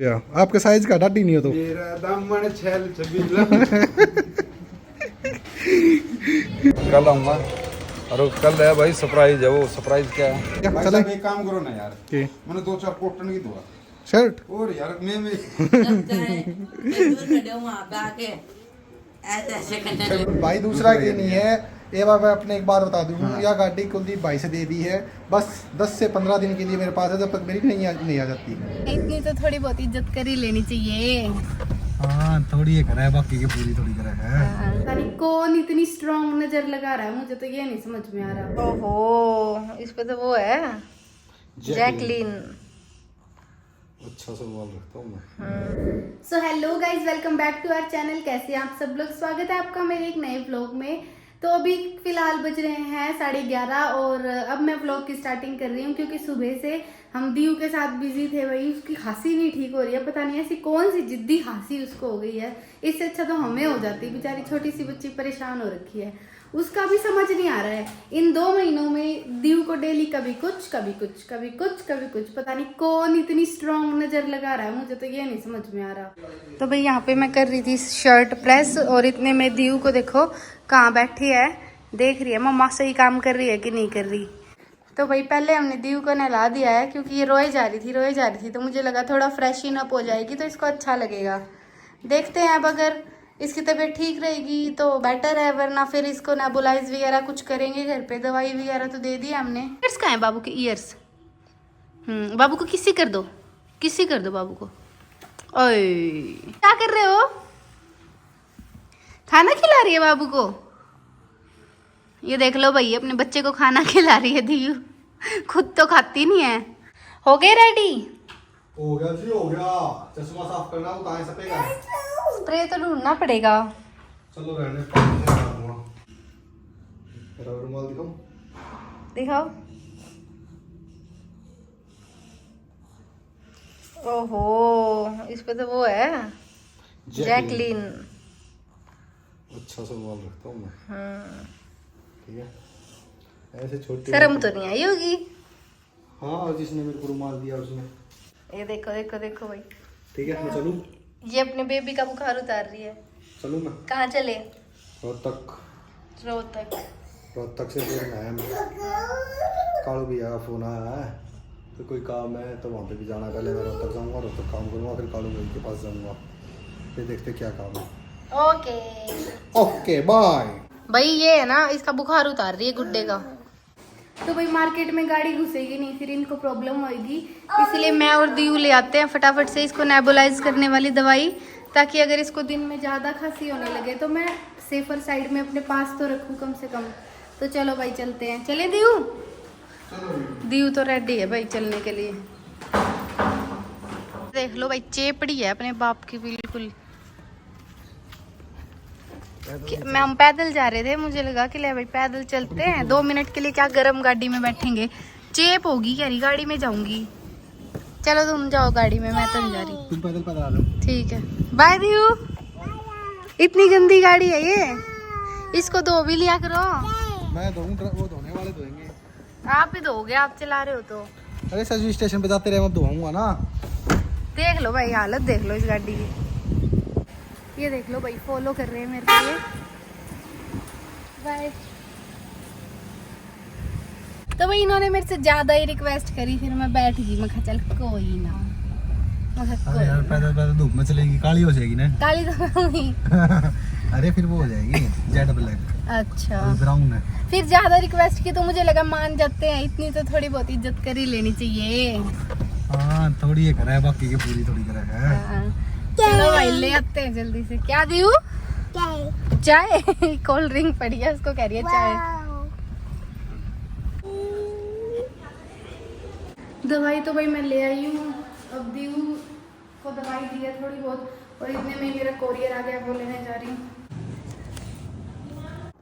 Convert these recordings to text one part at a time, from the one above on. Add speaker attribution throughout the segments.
Speaker 1: या आपके साइज का डाडी नहीं हो तो
Speaker 2: मेरा दामन छैल छबीला
Speaker 3: कल आऊंगा। और कल है भाई सरप्राइज है। वो सरप्राइज क्या है?
Speaker 2: भाई
Speaker 1: चले
Speaker 2: साहब एक काम करो ना यार,
Speaker 1: के
Speaker 2: मैंने 2-4 कॉटन की दुआ
Speaker 1: शर्ट
Speaker 2: और यार मैं
Speaker 1: भाई दूसरा ये नहीं है ये बार मैं अपने एक बार बता दूं या गाड़ी कुलदीप भाई से दे दी है बस 10 से 15 दिन के लिए मेरे पास है जब तक मेरी नहीं आ जाती।
Speaker 4: इतनी तो थोड़ी बहुत इज्जत कर ही लेनी चाहिए।
Speaker 1: हाँ थोड़ी ये करा है बाकी की पूरी थोड़ी करा है।
Speaker 4: पता नहीं कौन इतनी स्ट्रांग नजर लगा रहा है, मुझे तो ये नहीं समझ में आ रहा। ओहो इस पे तो वो है जैकलिन।
Speaker 3: अच्छा सवाल रखता हूँ मैं।
Speaker 4: So hello guys, welcome back to our channel. कैसे हैं आप सब लोग? स्वागत है आपका मेरे एक नए व्लॉग में। तो अभी फिलहाल बज रहे हैं 11:30 और अब मैं व्लॉग की स्टार्टिंग कर रही हूँ क्योंकि सुबह से हम दीव के साथ बिजी थे। वही उसकी खांसी नहीं ठीक हो रही है, पता नहीं ऐसी कौन सी जिद्दी खांसी उसको हो गई है। इससे अच्छा तो हमें हो जाती, बेचारी छोटी सी बच्ची परेशान हो रखी है। उसका भी समझ नहीं आ रहा है इन 2 महीनों में दीव को डेली कभी कुछ कभी कुछ कभी कुछ कभी कुछ, पता नहीं कौन इतनी स्ट्रांग नजर लगा रहा है, मुझे तो ये नहीं समझ में आ रहा। तो भाई यहाँ पे मैं कर रही थी शर्ट प्रेस और इतने में दीव को देखो कहाँ बैठी है, देख रही है मम्मा सही काम कर रही है कि नहीं कर रही। तो भाई पहले हमने दीव को नहला दिया है क्योंकि ये रोए जा रही थी तो मुझे लगा थोड़ा फ्रेशन अप हो जाएगी तो इसको अच्छा लगेगा। देखते हैं अब अगर इसकी तबीयत ठीक रहेगी तो बेटर है, वरना फिर इसको नेबुलाइज वगैरह कुछ करेंगे घर पे। दवाई वगैरह तो दे दी हमने। ईयर्स कहाँ है बाबू के? ईयर्स बाबू को किसी कर दो बाबू को। ओए क्या कर रहे हो? खाना खिला रही है बाबू को। ये देख लो भाई अपने बच्चे को खाना खिला रही है दीव, खुद तो खाती नहीं है। हो गए रेडी?
Speaker 1: हो गया जी हो गया। चश्मा साफ करना वो कहाँ सपेगा?
Speaker 4: स्प्रे तो ढूंढना पड़ेगा।
Speaker 1: चलो रहने रुमाल दिखाओ
Speaker 4: दिखाओ। ओहो इस पे तो वो है जैकलिन।
Speaker 3: अच्छा सवाल रखता हूँ मैं। ठीक है ऐसे छोटे
Speaker 4: शर्म तो नहीं आई होगी?
Speaker 1: हाँ जिसने मेरे को रुमाल दिया उसने।
Speaker 4: ये देखो देखो देखो भाई,
Speaker 1: ठीक है मैं चलूँ?
Speaker 4: ये अपने बेबी का बुखार उतार रही है।
Speaker 1: चलूँ ना?
Speaker 4: कहाँ चले?
Speaker 1: रोहतक।
Speaker 4: रोहतक
Speaker 1: से फिर आया मैं। कालू भैया का फोन आया है तो कोई काम है तो वहाँ पे भी जाना। पहले मैं रोहतक जाऊँगा, रोहतक काम करूँगा, फिर कालू भैया के पास जाऊँगा, फिर देखते क्या काम है। Okay bye.
Speaker 4: भाई ये है ना इसका बुखार उतार रही है गुड्डे का। तो भाई मार्केट में गाड़ी घुसेगी नहीं, फिर इनको प्रॉब्लम होगी, इसलिए मैं और दीव ले आते हैं फटाफट से इसको नेबुलाइज करने वाली दवाई, ताकि अगर इसको दिन में ज़्यादा खांसी होने लगे तो मैं सेफर साइड में अपने पास तो रखूँ कम से कम। तो चलो भाई चलते हैं। चले दीव तो रेडी है भाई चलने के लिए। देख लो भाई चेपड़ी है अपने बाप की बिल्कुल। मैं हम पैदल जा रहे थे, मुझे लगा कि ले भाई पैदल चलते हैं 2 मिनट के लिए, क्या गरम गाड़ी में बैठेंगे, चेप होगी कह रही गाड़ी में जाऊंगी। चलो तुम जाओ गाड़ी में, मैं तो नहीं जा रही।
Speaker 1: तुम पैदल आ लो।
Speaker 4: ठीक है बाय दीव। इतनी गंदी गाड़ी है ये, इसको धो भी लिया करो।
Speaker 1: मैं धोऊंगा, वो धोने वाले धोएंगे।
Speaker 4: आप भी धोगे, आप चला रहे हो तो।
Speaker 1: अरे सर्विस स्टेशन पे जाते रहे मैं धोऊंगा ना।
Speaker 4: देख लो भाई हालत देख लो इस गाड़ी की। ये देख लो भाई फॉलो कर रहे हैं मेरे को ये। बाय। तो भाई इन्होंने मेरे से ज्यादा ही रिक्वेस्ट करी, फिर मैं बैठ गई। मैं कहा चल कोई ना।
Speaker 1: अरे यार पैदल पैदल धूप में चलेगी काली हो जाएगी ना।
Speaker 4: काली तो हुई।
Speaker 1: अरे फिर वो हो जाएगी जेड ब्लैक।
Speaker 4: अच्छा
Speaker 1: ब्राउन है।
Speaker 4: फिर ज्यादा रिक्वेस्ट की तो मुझे लगा मान जाते हैं, इतनी तो थोड़ी बहुत इज्जत कर ही लेनी चाहिए।
Speaker 1: हाँ थोड़ी ये करा है बाकी की पूरी थोड़ी करा है।
Speaker 4: चलो भाई ले आते हैं जल्दी से। क्या दियो? चाय कोल्ड ड्रिंक पड़ी है, उसको कह रही है चाय। दवाई तो भाई मैं ले आई हूँ, अब दीव को दवाई दी है थोड़ी बहुत, और इतने में मेरा कोरियर आ गया, वो लेने जा रही हूँ।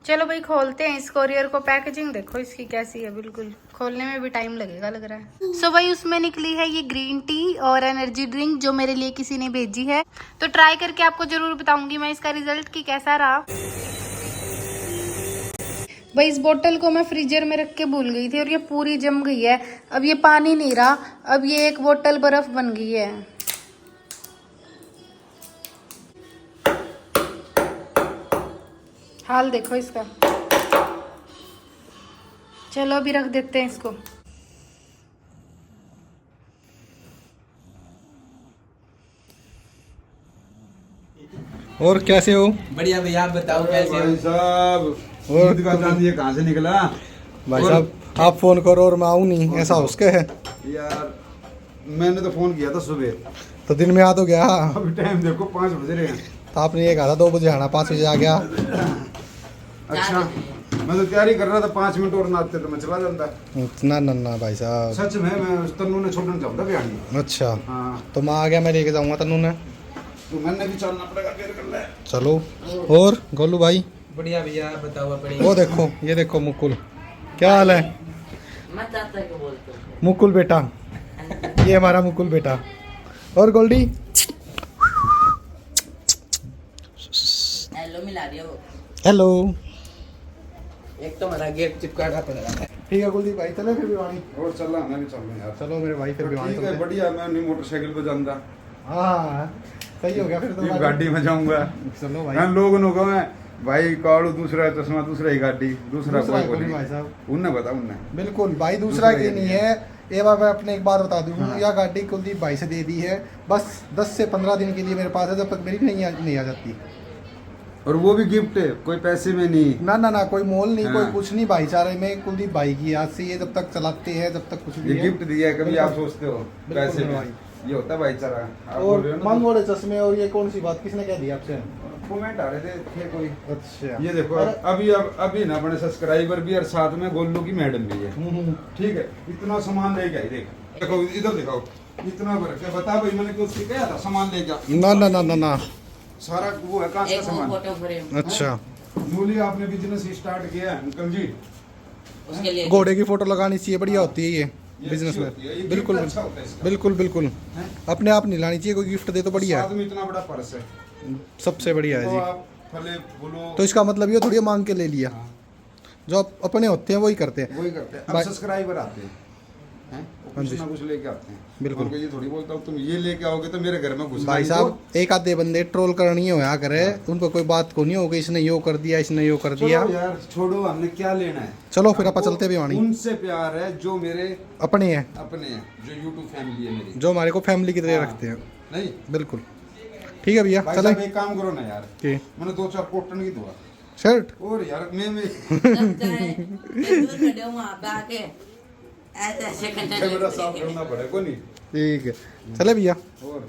Speaker 4: चलो भाई खोलते हैं इस कोरियर को। पैकेजिंग देखो इसकी कैसी है, बिल्कुल खोलने में भी टाइम लगेगा लग रहा है। सो भाई उसमें निकली है ये ग्रीन टी और एनर्जी ड्रिंक जो मेरे लिए किसी ने भेजी है, तो ट्राई करके आपको जरूर बताऊंगी मैं इसका रिजल्ट कि कैसा रहा। भाई इस बोतल को मैं फ्रीजर में रख के भूल गई थी और ये पूरी जम गई है। अब ये पानी नहीं रहा, अब ये एक बोतल बर्फ बन गई है। हाल देखो इसका। चलो अभी रख देते हैं इसको।
Speaker 1: और कैसे हो
Speaker 5: बढ़िया भैया, आप बताओ कैसे
Speaker 2: भाई
Speaker 5: हो?
Speaker 2: साहब
Speaker 1: और
Speaker 2: ईद का चांद ये कहाँ से निकला?
Speaker 1: भाई साहब आप फोन करो और मैं आऊँ नहीं, ऐसा उसके है।
Speaker 2: यार मैंने तो फोन किया था सुबह,
Speaker 1: तो दिन में आ तो गया।
Speaker 2: अभी टाइम देखो 5 बज रहे हैं।
Speaker 1: तो आपने ये कहा था 2 बजे आना, 5 बजे आ गया।
Speaker 2: अच्छा मैं तो तैयारी कर रहा था, 5 मिनट और ना आते तो मैं चला जाता।
Speaker 1: ना ना ना भाई साहब।
Speaker 2: सच में मैं तन्नू ने छोड़ना चाहता बिहानी।
Speaker 1: अच्छा
Speaker 2: हाँ
Speaker 1: तो मैं आ गया, मैं लेके जाऊंगा तन्नू ने।
Speaker 2: तो मैंने भी चलना पड़ेगा, फिर कर ले।
Speaker 1: चलो। और गोलू भाई
Speaker 5: बढ़िया भैया, आप बताओ अपनी।
Speaker 1: वो देखो, ये देखो मुकुल, क्या हाल है?
Speaker 5: मैं चाहता को बोलते हो।
Speaker 1: मुकुल बेटा, ये हमारा मुकुल बेटा। और गोल्डी
Speaker 5: हेलो मिला दिया वो।
Speaker 1: हेलो।
Speaker 5: एक तो मेरा गेट चिपका का पड़ा है।
Speaker 1: ठीक है कुलदीप भाई, चले फिर भिवानी।
Speaker 2: और चलना, मैं भी चल रहा यार।
Speaker 1: चलो मेरे भाई, फिर भिवानी
Speaker 2: ठीक है,
Speaker 1: चलते हैं।
Speaker 2: बढ़िया। मैं नहीं मोटरसाइकिल पे जाऊंगा,
Speaker 1: हाँ सही हो गया फिर तो
Speaker 2: ये
Speaker 1: भाई।
Speaker 2: गाड़ी में जाऊंगा।
Speaker 1: चलो भाई।
Speaker 2: मैं लोग नो कहो भाई कालू दूसरा चश्मा, दूसरा ही गाड़ी, दूसरा
Speaker 1: दूसरा
Speaker 2: कोई
Speaker 1: कोई
Speaker 2: नहीं।
Speaker 1: भाई साहब,
Speaker 2: उनने बता उनने
Speaker 1: बिल्कुल भाई दूसरा
Speaker 2: दूसरा
Speaker 1: की
Speaker 2: ये
Speaker 1: नहीं
Speaker 2: नहीं
Speaker 1: है। ये बार मैं अपने एक बार बता दूं,
Speaker 2: हाँ।
Speaker 1: यह गाड़ी कुलदीप भाई से दे दी है, बस 10 से 15 दिन के लिए मेरे पास है, जब तक मेरी नहीं आ जाती।
Speaker 2: और वो भी गिफ्ट है, कोई पैसे में नहीं।
Speaker 1: ना ना ना, कोई मोल नहीं,
Speaker 2: हाँ।
Speaker 1: कोई कुछ नहीं, भाईचारे में कुलदीप भाई की आज से ये जब तक चलाते हैं, जब तक कुछ भी
Speaker 2: ये
Speaker 1: है।
Speaker 2: गिफ्ट दिया है, कभी आप सोचते हो
Speaker 1: बिल्कुल
Speaker 2: पैसे में?
Speaker 1: भाई।
Speaker 2: ये होता है भाईचारा। आप बोल
Speaker 1: और
Speaker 2: रहे हो ना,
Speaker 1: मंगोड़े चश्मे, और ये कौन सी बात किसने कह दी आपसे?
Speaker 2: कमेंट आ रहे थे कोई।
Speaker 1: अच्छा
Speaker 2: ये देखो
Speaker 1: अरे,
Speaker 2: अभी ना अपने सब्सक्राइबर भी और साथ में गोल्लू की मैडम भी है। ठीक है, इतना सामान लेके आई। देखो इधर दिखाओ, इतना भर के बता भाई, मैंने कुछ कहा था सामान लेके आ।
Speaker 1: ना ना ना ना ना।
Speaker 2: सारा वो है कांच का
Speaker 5: एक वो
Speaker 2: सामान।
Speaker 5: फोटो फ्रेम
Speaker 1: अच्छा,
Speaker 2: नूली आपने बिजनेस स्टार्ट किया है अंकल जी,
Speaker 5: उसके लिए।
Speaker 1: घोड़े की फोटो लगानी चाहिए, बढ़िया होती है ये बिजनेस
Speaker 2: अच्छी
Speaker 1: में।
Speaker 2: होती है, ये
Speaker 1: बिल्कुल
Speaker 2: gift अच्छा होता है इसका।
Speaker 1: बिल्कुल बिल्कुल।
Speaker 2: हैं?
Speaker 1: अपने आप नहीं लानी चाहिए, कोई गिफ्ट दे तो बढ़िया
Speaker 2: साथ
Speaker 1: है,
Speaker 2: में इतना बड़ा पर्स है,
Speaker 1: सबसे बढ़िया है
Speaker 2: तो
Speaker 1: जी।
Speaker 2: आप फले बोलो
Speaker 1: तो इसका मतलब ये थोड़ी मांग के ले लिया,
Speaker 2: हाँ,
Speaker 1: जो अपने होते हैं वही करते हैं।
Speaker 2: वही करते हैं। अब
Speaker 1: भाई-
Speaker 2: सब्सक्राइबर आते हैं, वो
Speaker 1: हाँ
Speaker 2: कुछ
Speaker 1: जी।
Speaker 2: ना कुछ लेके आते हैं।
Speaker 1: बिल्कुल।
Speaker 2: उनको ये थोड़ी बोलता हूँ तुम ये लेके आओगे तो मेरे घर में घुसना
Speaker 1: भाई
Speaker 2: नहीं
Speaker 1: साहब एक आधे बंदे ट्रोल करनी हो करे, उनको कोई बात को नहीं होगी, इसने यो कर दिया, इसने यो कर
Speaker 2: तो।
Speaker 1: दिया।
Speaker 2: चलो यार छोड़ो, हमने क्या लेना है।
Speaker 1: चलो फिर अपन
Speaker 2: हमको
Speaker 1: चलते भिवानी।
Speaker 2: उनसे प्यार है जो मेरे
Speaker 1: अपने हैं,
Speaker 2: अपने हैं, जो यूट्यूब फैमिली है मेरी।
Speaker 1: जो हमारे को फैमिली की तरह
Speaker 2: हाँ।
Speaker 1: रखते हैं।
Speaker 2: नहीं
Speaker 1: बिल्कुल ठीक है भैया,
Speaker 2: भाई
Speaker 1: चले।
Speaker 2: साहब एक काम करो ना यार,
Speaker 1: कि
Speaker 2: मैंने 2-4 कॉटन की दुआ।
Speaker 1: शर्ट
Speaker 2: और यार मैं
Speaker 5: दूर खड़े हो वहाँ पे आके ऐसे ऐसे
Speaker 2: कैमरा साफ करना पड़ेगा नहीं।
Speaker 1: ठीक है, चले भैया।
Speaker 2: और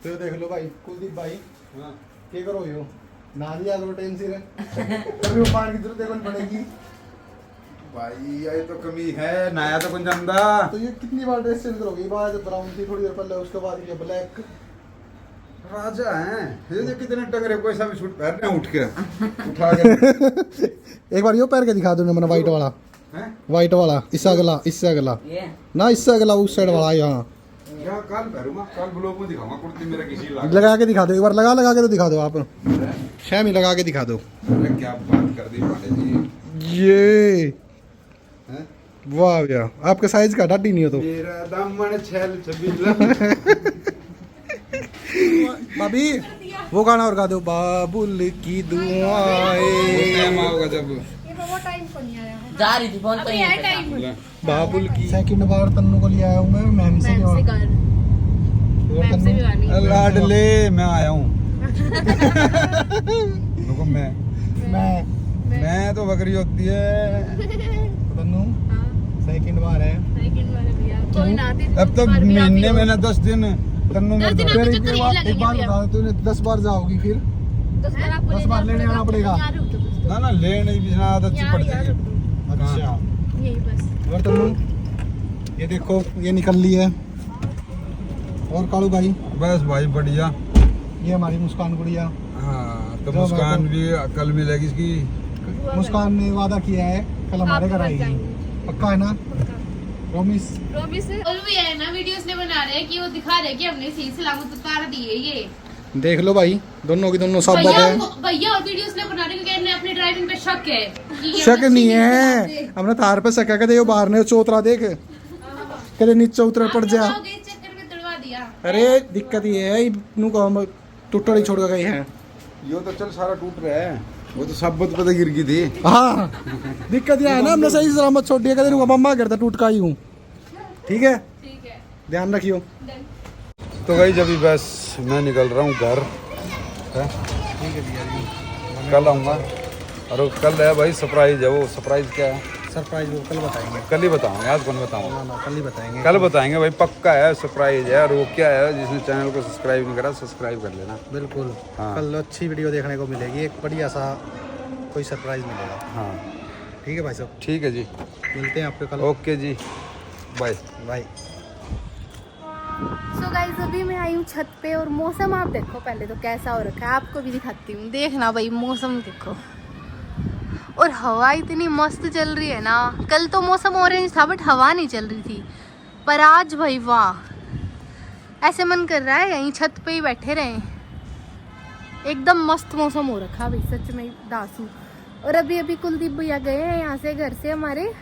Speaker 1: तो देख लो भाई, कुलदीप भाई
Speaker 2: हाँ,
Speaker 1: क्या करो यो ना दिया करो टेंशन है, कभी ऊपर की जरूरत देखो पड़ेगी।
Speaker 2: भाई ये तो कमी है, नया तो कौन जानता।
Speaker 1: तो ये कितनी बार ड्रेस चेंज करोगे? बाद ब्राउन थी थोड़ी देर पहले, उसके बाद ये ब्लैक।
Speaker 2: राजा हैं ये, जो कितने टंगरे कोई सा भी सूट पहन रहे हैं उठ के उठा के।
Speaker 1: एक बार यो पैर के दिखा दो ना, मैंने व्हाइट वाला,
Speaker 2: हैं?
Speaker 1: व्हाइट वाला, इससे अगला, इससे अगला
Speaker 5: ये
Speaker 1: ना, इससे अगला उस साइड वाला यहाँ
Speaker 2: क्या कल पहनूंगा, कल ब्लॉग में दिखाऊंगा कुर्ती मेरा किसी लाग।
Speaker 1: लगा के दिखा दो, एक बार लगा के तो दिखा दो आप, शैमी लगा के दिखा दो।
Speaker 2: अरे क्या बात कर दी पांडे जी।
Speaker 1: ये
Speaker 2: हैं?
Speaker 1: वाह भैया, आपके साइज का डाटी नहीं हो तो।
Speaker 2: मेरा दामन छैल छबीला।
Speaker 1: भाभी वो गाना और गा दो, बाबुल की दुआएं।
Speaker 2: टाइम आओगा जब
Speaker 5: जा रही थी फोन तो नहीं
Speaker 2: ले।
Speaker 1: बाबुल की सेकंड बार तन्नू को ले आया हूँ मैं, मैम से भी। और तन्नू
Speaker 2: लाडले मैं आया हूँ। रुको मैं तो बकरी होती है।
Speaker 1: तन्नू सेकंड बार है।
Speaker 2: अब तो महीने में ना 10 दिन तन्नू मेरे
Speaker 6: दिन
Speaker 2: तो-
Speaker 6: में
Speaker 1: फिर
Speaker 6: तो
Speaker 1: एक
Speaker 6: ये
Speaker 1: बार
Speaker 6: लगेंगे
Speaker 1: बता, तूने 10 बार जाओगी फिर 10 बार लेने आना पड़ेगा।
Speaker 2: ना ना लेने भी ना आदत सी पड़ जाएगी।
Speaker 1: अच्छा
Speaker 6: यही बस।
Speaker 1: और तन्नू ये देखो, ये निकल ली है। और कालू भाई
Speaker 2: बस भाई बढ़िया।
Speaker 1: ये हमारी मुस्कान गुड़िया।
Speaker 2: हाँ तो
Speaker 1: जो
Speaker 2: मुस्कान
Speaker 1: मैं-
Speaker 2: भी कल मिलेगी इसकी।
Speaker 1: मुस्कान ने वादा किया है कल हमारे घर आएगी, पक्का है ना? प्रॉमिस।
Speaker 6: और भी है ना, वीडियो इसलिए बना रहे हैं कि वो दिखा रहे हैं कि हमने सही सलामत उतार दिए ये।
Speaker 1: देख लो भाई, दोनों की दोनों सब
Speaker 6: भैया
Speaker 1: है।
Speaker 6: भैया और वीडियो इसलिए बना रहे हैं क्योंकि इन्हें अपनी ड्राइविंग पे शक है कि ये
Speaker 1: शक
Speaker 6: हमें
Speaker 1: नहीं
Speaker 6: सीधे
Speaker 1: है,
Speaker 6: चलाते।
Speaker 1: हमने तार पे शक है, कहते ये बाहर ने चौतरा देख, कहते नीचे उतर पड़ जा।
Speaker 6: आप लोग इस चक्कर में तुड़वा दिया।
Speaker 1: अरे दिक्कत ये है, इनू को हम टुटड़ी छोड़ के गए हैं।
Speaker 2: यो तो चल सारा टूट रहा है। वो तो सब बहुत पता गिर गई थी।
Speaker 1: हाँ दिक्कत यह है ना, हमने सही सलामत छोड़ दिया, कहते मम्मा करता टूट का ही हूँ। ठीक है, ध्यान रखियो।
Speaker 3: तो भाई जब बस मैं निकल रहा हूँ घर,
Speaker 1: ठीक है भैया जी,
Speaker 3: कल आऊँगा। और कल है भाई सरप्राइज है। वो सरप्राइज क्या है?
Speaker 1: सरप्राइज वो कल बताएंगे।
Speaker 3: कल ही बताऊँगा, आज कौन बताऊँगा?
Speaker 1: ना कल ही बताएंगे।
Speaker 3: कल बताएंगे भाई, पक्का है सरप्राइज है। और वो क्या है, जिसने चैनल को सब्सक्राइब नहीं करा सब्सक्राइब कर लेना।
Speaker 1: बिल्कुल
Speaker 3: हाँ।
Speaker 1: कल अच्छी वीडियो देखने को मिलेगी, एक बढ़िया सा कोई सरप्राइज मिलेगा।
Speaker 3: हाँ
Speaker 1: ठीक है भाई साहब,
Speaker 3: ठीक है जी,
Speaker 1: मिलते हैं आपके कल।
Speaker 3: ओके जी, बाय
Speaker 1: बाय।
Speaker 4: सो गाइस अभी मैं आई हूँ छत पे और मौसम आप देखो पहले तो कैसा हो रखा है, आपको भी दिखाती हूँ। देखना भाई मौसम देखो, और हवा इतनी मस्त चल रही है ना। कल तो मौसम ऑरेंज था बट हवा नहीं चल रही थी, पर आज भाई वाह, ऐसे मन कर रहा है यहीं छत पे ही बैठे रहें। एकदम मस्त मौसम हो रखा भाई, सच में दासू। और अभी अभी कुलदीप भैया गए हैं यहाँ से, घर से हमारे।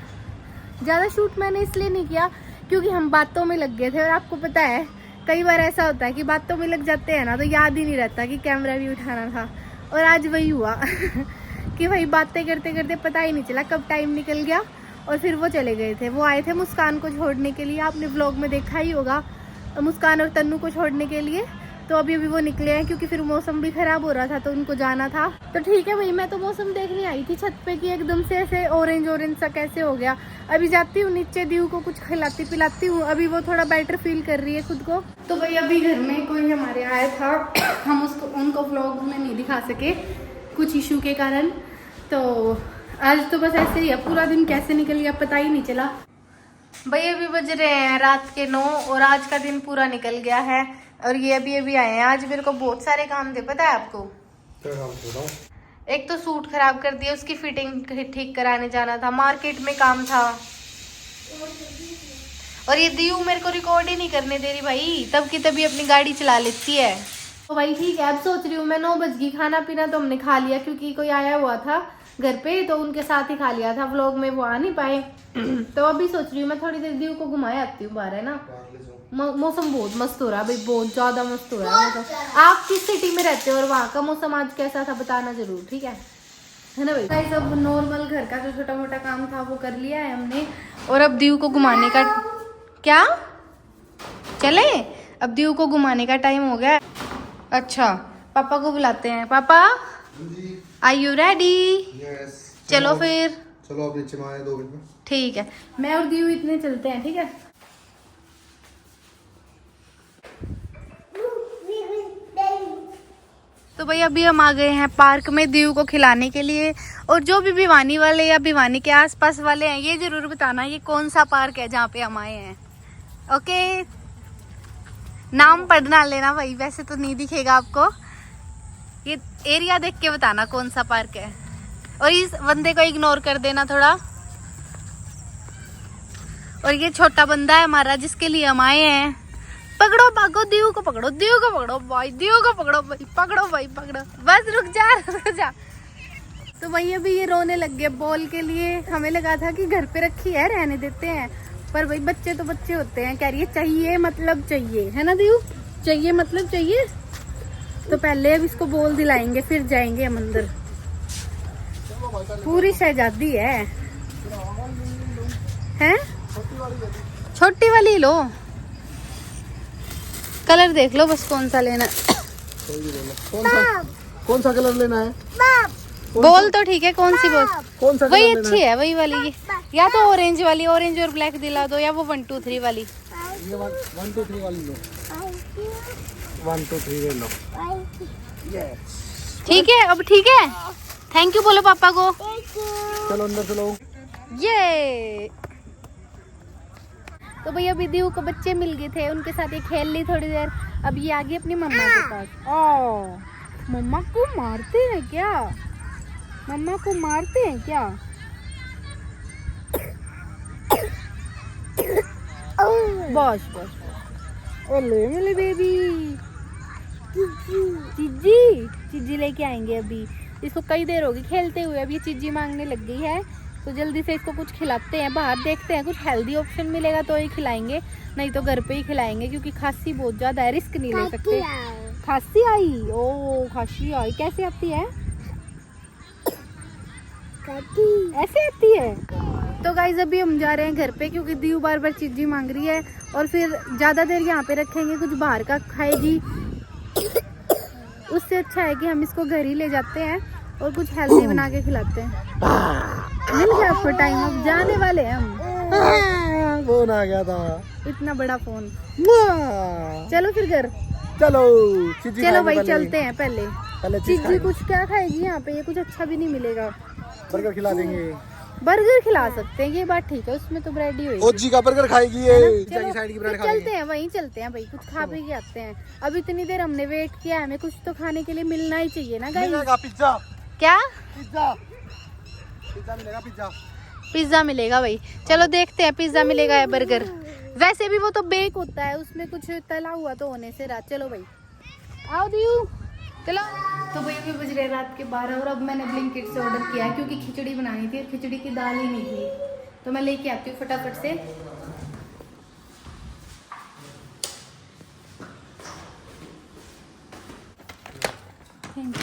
Speaker 4: ज़्यादा शूट मैंने इसलिए नहीं किया क्योंकि हम बातों में लग गए थे, और आपको पता है कई बार ऐसा होता है कि बातों में लग जाते हैं ना तो याद ही नहीं रहता कि कैमरा भी उठाना था। और आज वही हुआ कि भाई बातें करते करते पता ही नहीं चला कब टाइम निकल गया, और फिर वो चले गए थे। वो आए थे मुस्कान को छोड़ने के लिए, आपने व्लॉग में देखा ही होगा, मुस्कान और तन्नू को छोड़ने के लिए। तो अभी अभी वो निकले हैं क्योंकि फिर मौसम भी ख़राब हो रहा था तो उनको जाना था। तो ठीक है भाई, मैं तो मौसम देखने आई थी छत पे कि एकदम से ऐसे ऑरेंज ऑरेंज सा कैसे हो गया। अभी जाती हूँ नीचे, दीव को कुछ खिलाती पिलाती हूँ, अभी वो थोड़ा बेटर फील कर रही है खुद को। तो भाई अभी घर में कोई हमारे आया था, हम उनको व्लॉग में नहीं दिखा सके कुछ इशू के कारण। तो आज तो बस ऐसे ही है, पूरा दिन कैसे निकल गया पता ही नहीं चला। भाई अभी बज रहे हैं रात के 9 और आज का दिन पूरा निकल गया है। और ये अभी अभी आए हैं। आज मेरे को बहुत सारे काम थे, पता है आपको? एक तो सूट खराब कर दिया, उसकी फिटिंग ठीक कराने जाना था, मार्केट में काम था। और ये दीव मेरे को रिकॉर्ड ही नहीं करने दे रही भाई, तब की तभी अपनी गाड़ी चला लेती है। तो भाई ठीक है, अब सोच रही हूँ मैं 9 बज गई, खाना पीना तो हमने खा लिया क्योंकि कोई आया हुआ था घर पे तो उनके साथ ही खा लिया था, व्लॉग में वो आ नहीं पाए। तो अभी सोच रही हूँ मैं थोड़ी देर दीव को घुमाए आती हूँ बाहर, है ना। मौसम बहुत मस्त हो रहा है भाई, बहुत ज्यादा मस्त हो रहा है मौसम। आप किस सिटी में रहते हो और वहाँ का मौसम आज कैसा था बताना जरूर, ठीक है ना भाई। गाइस अब नॉर्मल घर का जो छोटा मोटा काम था वो कर लिया है हमने, और अब दीव को घुमाने का क्या चले, अब दीव को घुमाने का टाइम हो गया। अच्छा पापा को बुलाते हैं। पापा आर यू रेडी?
Speaker 1: यस
Speaker 3: चलो फिर
Speaker 1: चलो आप नीचे में आए 2 मिनट में।
Speaker 4: ठीक है, मैं और दीव इतने चलते हैं, ठीक है। तो भाई अभी हम आ गए हैं पार्क में दीव को खिलाने के लिए। और जो भी भिवानी वाले या भिवानी के आसपास वाले हैं ये जरूर बताना ये कौन सा पार्क है जहाँ पे हम आए हैं। ओके, नाम पढ़ना लेना भाई, वैसे तो नहीं दिखेगा आपको, ये एरिया देख के बताना कौन सा पार्क है। और इस बंदे को इग्नोर कर देना थोड़ा। और ये छोटा बंदा है हमारा जिसके लिए हम आए हैं। पकड़ो भागो, दीव को पकड़ो, दीव को पकड़ो भाई, दीव को पकड़ो भाई, पकड़ो भाई पकड़ो, बस रुक जा। तो भाई अभी ये रोने लग गया बॉल के लिए। हमें लगा था कि घर पे रखी है रहने देते हैं, पर भाई बच्चे तो बच्चे होते हैं, कह रही है चाहिए मतलब चाहिए, है ना दीव, चाहिए मतलब चाहिए। तो पहले अब इसको बॉल दिलाएंगे फिर जाएंगे हम अंदर। पूरी शहजादी है हैं? छोटी वाली लो, कलर देख लो बस कौन सा लेना है।
Speaker 1: कौन सा कलर लेना है?
Speaker 4: बॉल तो ठीक है, कौन सी बॉल?
Speaker 1: कौन सा
Speaker 4: वही
Speaker 1: कलर
Speaker 4: अच्छी है, वही वाली। या तो ऑरेंज वाली, ऑरेंज और ब्लैक दिला दो, या वो 1 2 3 वाली।
Speaker 1: ये 1 2 3 वाली लो, 1 2 3 ले लो।
Speaker 4: ठीक है, अब ठीक है, थैंक यू बोलो पापा को।
Speaker 1: चलो अंदर चलो।
Speaker 4: ये तो भैया अभी दीव को बच्चे मिल गए थे, उनके साथ ये खेल ली थोड़ी देर। अब ये आ गई अपनी मम्मा के पास। ओ मम्मा को मारते हैं क्या? मम्मा को मारते हैं क्या? बस बस, ओले मेरे बेबी, चिज्जी लेके आएंगे अभी। इसको कई देर होगी खेलते हुए, अभी चिज्जी मांगने लग गई है, तो जल्दी से इसको कुछ खिलाते हैं। बाहर देखते हैं कुछ हेल्दी ऑप्शन मिलेगा तो ही खिलाएंगे, नहीं तो घर पे ही खिलाएंगे क्योंकि खांसी बहुत ज्यादा है, रिस्क नहीं ले सकते। खांसी आई? ओ खांसी आई, कैसे आती है? ऐसे आती है। तो गाइज अभी हम जा रहे हैं घर पे क्योंकि दीयू बार बार चीज़ी मांग रही है और फिर ज़्यादा देर यहाँ पे रखेंगे कुछ बाहर का खाएगी, उससे अच्छा है कि हम इसको घर ही ले जाते हैं और कुछ हेल्दी बना के खिलाते हैं। मिल गया आपको टाइम, अब जाने वाले हैं हम।
Speaker 1: फोन आ गया था,
Speaker 4: इतना बड़ा फोन। चलो फिर घर
Speaker 1: चलो
Speaker 4: चलो भाई चलते हैं। पहले चीज़ी कुछ क्या खाएगी यहाँ पे, ये कुछ अच्छा भी नहीं मिलेगा।
Speaker 1: बर्गर खिला देंगे,
Speaker 4: बर्गर खिला सकते हैं, ये बात ठीक है, उसमें तो ब्रेड ही होगी।
Speaker 1: ओजी का बर्गर खाएगी ये,
Speaker 4: चलो,
Speaker 1: साइड की ब्रेड
Speaker 4: फिर चलते हैं, वहीं चलते हैं भाई, कुछ खा पी के आते हैं। अब इतनी देर हमने वेट किया, हमें कुछ तो खाने के लिए मिलना ही चाहिए ना गाइस।
Speaker 1: मिलेगा पिज्जा,
Speaker 4: क्या
Speaker 1: पिज्जा मिलेगा,
Speaker 4: पिज्जा मिलेगा भाई। चलो देखते हैं पिज्जा मिलेगा या बर्गर। वैसे भी वो तो बेक होता है, उसमें कुछ तला हुआ तो होने से रात। चलो भाई आओ दियू चलो। तो भाई अभी बज रहे रात के 12 और अब मैंने ब्लिंकिट से ऑर्डर किया है क्योंकि खिचड़ी बनानी थी और खिचड़ी की दाल ही नहीं थी, तो मैं लेके आती हूँ फटाफट से। Thank you.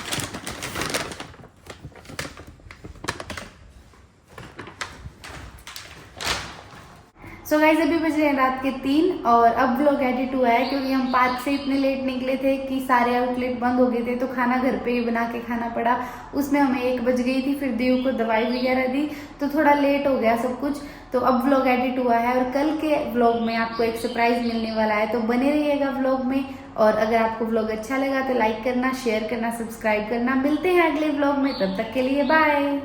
Speaker 4: सो गाइस अभी बज रहे हैं रात के 3 और अब व्लॉग एडिट हुआ है क्योंकि हम पार्क से इतने लेट निकले थे कि सारे आउटलेट बंद हो गए थे, तो खाना घर पे ही बना के खाना पड़ा। उसमें हमें 1 बज गई थी, फिर देव को दवाई वगैरह दी तो थोड़ा लेट हो गया सब कुछ। तो अब व्लॉग एडिट हुआ है और कल के व्लॉग में आपको एक सरप्राइज मिलने वाला है, तो बने रहिएगा व्लॉग में। और अगर आपको व्लॉग अच्छा लगा तो लाइक करना, शेयर करना, सब्सक्राइब करना। मिलते हैं अगले व्लॉग में, तब तक के लिए बाय।